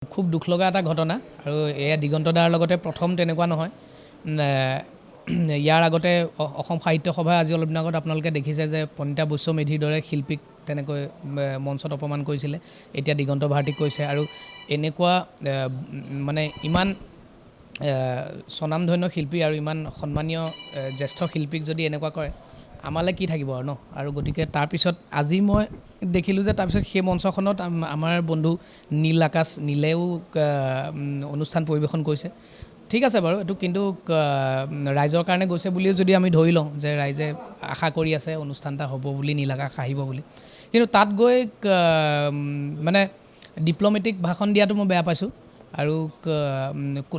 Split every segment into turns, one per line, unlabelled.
খুব দুখ লগা এটা ঘটনা আৰু এয়া দিগন্ত দাৰ লগতে প্ৰথম তেনেকুৱা নহয় ইয়াৰ আগতে অসম সাহিত্য সভা আজি অলপ দিন আগত আপোনালোকে দেখিছে যে পণ্ডিতা বৈশ্য মেধিৰ দৰে শিল্পীক তেনেকৈ মঞ্চত অপমান কৰিছিলে এতিয়া দিগন্ত ভাৰতীক কৈছে আৰু এনেকুৱা মানে ইমান স্বনামধন্য শিল্পী আৰু ইমান সন্মানীয় জ্যেষ্ঠ শিল্পীক যদি এনেকুৱা কৰে আমালৈ কি থাকিব আৰু ন আৰু গতিকে তাৰপিছত আজি মই দেখিলোঁ যে তাৰপিছত সেই মঞ্চখনত আমাৰ বন্ধু নীল আকাশ নীলেও অনুষ্ঠান পৰিৱেশন কৰিছে ঠিক আছে বাৰু এইটো কিন্তু ৰাইজৰ কাৰণে গৈছে বুলিও যদি আমি ধৰি লওঁ যে ৰাইজে আশা কৰি আছে অনুষ্ঠান এটা হ'ব বুলি নীল আকাশ আহিব বুলি কিন্তু তাত গৈ মানে ডিপ্ল'মেটিক ভাষণ দিয়াটো মই বেয়া পাইছোঁ আৰু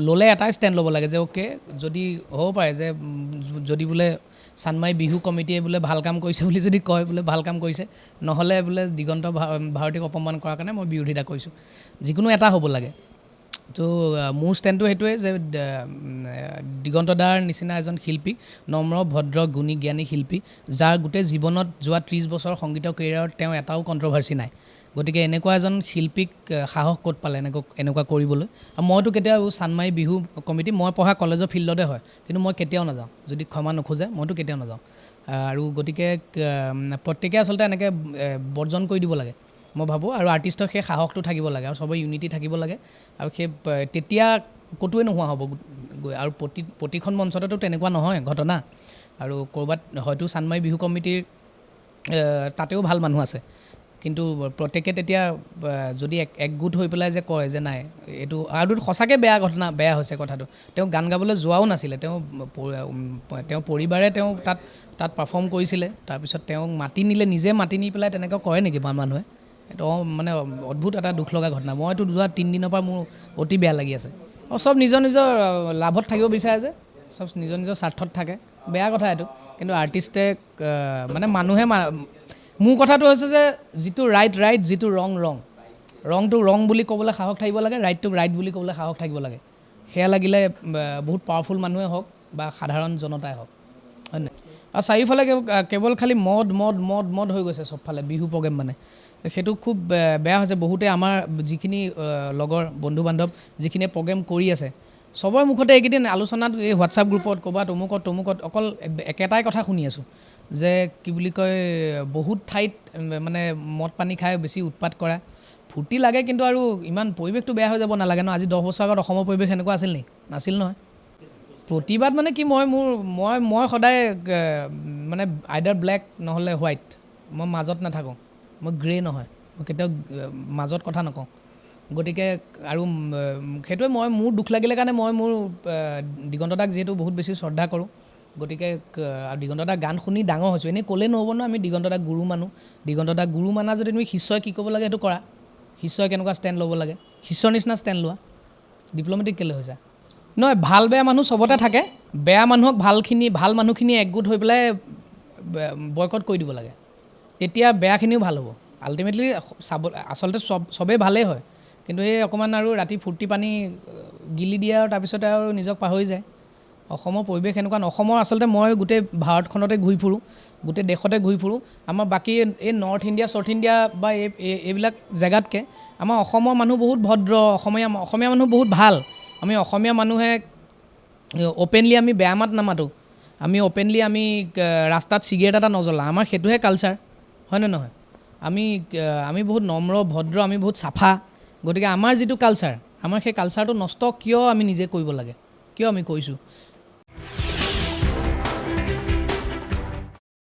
ল'লে এটাই ষ্টেণ্ড ল'ব লাগে যে অ'কে যদি হ'ব পাৰে যে যদি বোলে চানমাই বিহু কমিটিয়ে বোলে ভাল কাম কৰিছে বুলি যদি কয় বোলে ভাল কাম কৰিছে নহ'লে বোলে দিগন্ত ভাৰতীক অপমান কৰাৰ কাৰণে মই বিৰোধিতা কৰিছোঁ যিকোনো এটা হ'ব লাগে তো মোৰ ষ্টেণ্ডটো সেইটোৱে যে দিগন্ত দাৰ নিচিনা এজন শিল্পী নম্ৰ ভদ্ৰ গুণী জ্ঞানী শিল্পী যাৰ গোটেই জীৱনত যোৱা 30 বছৰ সংগীতৰ কেৰিয়াৰত তেওঁ এটাও কণ্ট্ৰভাৰ্চি নাই গতিকে এনেকুৱা এজন শিল্পীক সাহস ক'ত পালে এনেকুৱা কৰিবলৈ আৰু মইতো কেতিয়াও চানমাই বিহু কমিটি মই পঢ়া কলেজৰ ফিল্ডতে হয় কিন্তু মই কেতিয়াও নাযাওঁ যদি ক্ষমা নোখোজে মইতো কেতিয়াও নাযাওঁ আৰু গতিকে প্ৰত্যেকে আচলতে এনেকৈ বৰ্জন কৰি দিব লাগে মই ভাবোঁ আৰু আৰ্টিষ্টৰ সেই সাহসটো থাকিব লাগে আৰু সবেই ইউনিটি থাকিব লাগে আৰু সেই তেতিয়া ক'তোৱে নোহোৱা হ'ব আৰু প্ৰতিখন মঞ্চতেতো তেনেকুৱা নহয় ঘটনা আৰু ক'ৰবাত হয়তো চানমাই বিহু কমিটিৰ তাতেও ভাল মানুহ আছে কিন্তু প্ৰত্যেকে তেতিয়া যদি একগোট হৈ পেলাই যে কয় যে নাই এইটো আৰু সঁচাকৈ বেয়া ঘটনা বেয়া হৈছে কথাটো তেওঁ গান গাবলৈ যোৱাও নাছিলে তেওঁ পৰিবাৰে তেওঁ তাত পাৰফৰ্ম কৰিছিলে তাৰপিছত তেওঁক মাতি নিলে নিজে মাতি নি পেলাই তেনেকৈ কৰে নেকি মানুহে এইটো মানে অদ্ভুত এটা দুখ লগা ঘটনা মইতো যোৱা 3 দিনৰ পৰা মোৰ অতি বেয়া লাগি আছে আৰু চব নিজৰ নিজৰ লাভত থাকিব বিচাৰে যে চব নিজৰ নিজৰ স্বাৰ্থত থাকে বেয়া কথা এইটো কিন্তু আৰ্টিষ্টে মানে মানুহে মোৰ কথাটো হৈছে যে যিটো ৰাইট যিটো ৰংটো ৰং বুলি ক'বলৈ সাহস থাকিব লাগে ৰাইটটোক ৰাইট বুলি ক'বলৈ সাহস থাকিব লাগে সেয়া লাগিলে বহুত পাৱাৰফুল মানুহে হওক বা সাধাৰণ জনতাই হওক হয় নাই আৰু চাৰিওফালে কেৱল খালি মদ হৈ গৈছে চবফালে বিহু প্ৰগ্ৰেম মানে সেইটো খুব বেয়া হৈছে বহুতে আমাৰ যিখিনি লগৰ বন্ধু বান্ধৱ যিখিনিয়ে প্ৰগ্ৰেম কৰি আছে চবৰে মুখতে এইকেইদিন আলোচনাত এই হোৱাটছআপ গ্ৰুপত ক'ৰবাত তমুকত অকল একেটাই কথা শুনি আছোঁ যে কি বুলি কয় বহুত ঠাইত মানে মদ পানী খাই বেছি উৎপাত কৰা ফূৰ্তি লাগে কিন্তু আৰু ইমান পৰিৱেশটো বেয়া হৈ যাব নালাগে ন আজি 10 বছৰ আগত অসমৰ পৰিৱেশ এনেকুৱা আছিল নেকি নাছিল নহয় প্ৰতিবাদ মানে কি মই সদায় মানে আইডাৰ ব্লেক নহ'লে হোৱাইট মই মাজত নাথাকোঁ মই গ্ৰে নহয় মই কেতিয়াও মাজত কথা নকওঁ গতিকে আৰু সেইটোৱে মোৰ দুখ লাগিলে কাৰণে মই মোৰ দিগন্ত দাক যিহেতু বহুত বেছি শ্ৰদ্ধা কৰোঁ গতিকে দিগন্ত দাক গান শুনি ডাঙৰ হৈছোঁ এনেই ক'লে নহ'ব ন আমি দিগন্ত দাক গুৰু মানো দিগন্ত দাক গুৰু মানা যদি তুমি শিষ্যই কি ক'ব লাগে সেইটো কৰা শিষ্যই কেনেকুৱা ষ্টেণ্ড ল'ব লাগে শিষ্যৰ নিচিনা ষ্টেণ্ড লোৱা ডিপ্ল'মেটিক কেলৈ হৈছা নহয় ভাল বেয়া মানুহ চবতে থাকে বেয়া মানুহক ভাল মানুহখিনি একগোট হৈ পেলাই বয়কট কৰি দিব লাগে তেতিয়া বেয়াখিনিও ভাল হ'ব আল্টিমেটলি আচলতে চবেই ভালেই হয় কিন্তু এই অকণমান আৰু ৰাতি ফূৰ্তি পানী গিলি দিয়ে আৰু তাৰপিছতে আৰু নিজক পাহৰি যায় অসমৰ পৰিৱেশ এনেকুৱা অসমৰ আচলতে মই গোটেই ভাৰতখনতে ঘূৰি ফুৰোঁ গোটেই দেশতে ঘূৰি ফুৰোঁ আমাৰ বাকী এই নৰ্থ ইণ্ডিয়া চাউথ ইণ্ডিয়া বা এইবিলাক জেগাতকৈ আমাৰ অসমৰ মানুহ বহুত ভদ্ৰ অসমীয়া মানুহ বহুত ভাল আমি অসমীয়া মানুহে অ'পেনলি আমি বেয়া মাত নামাতোঁ আমি অ'পেনলি আমি ৰাস্তাত চিগাৰেট এটা নজ্বলাওঁ আমাৰ সেইটোহে কালচাৰ হয়নে নহয় আমি বহুত নম্ৰ ভদ্ৰ আমি বহুত চাফা গতিকে আমাৰ যিটো কালচাৰ আমাৰ সেই কালচাৰটো নষ্ট কিয় আমি নিজে কৰিব লাগে কিয় আমি কৰিছোঁ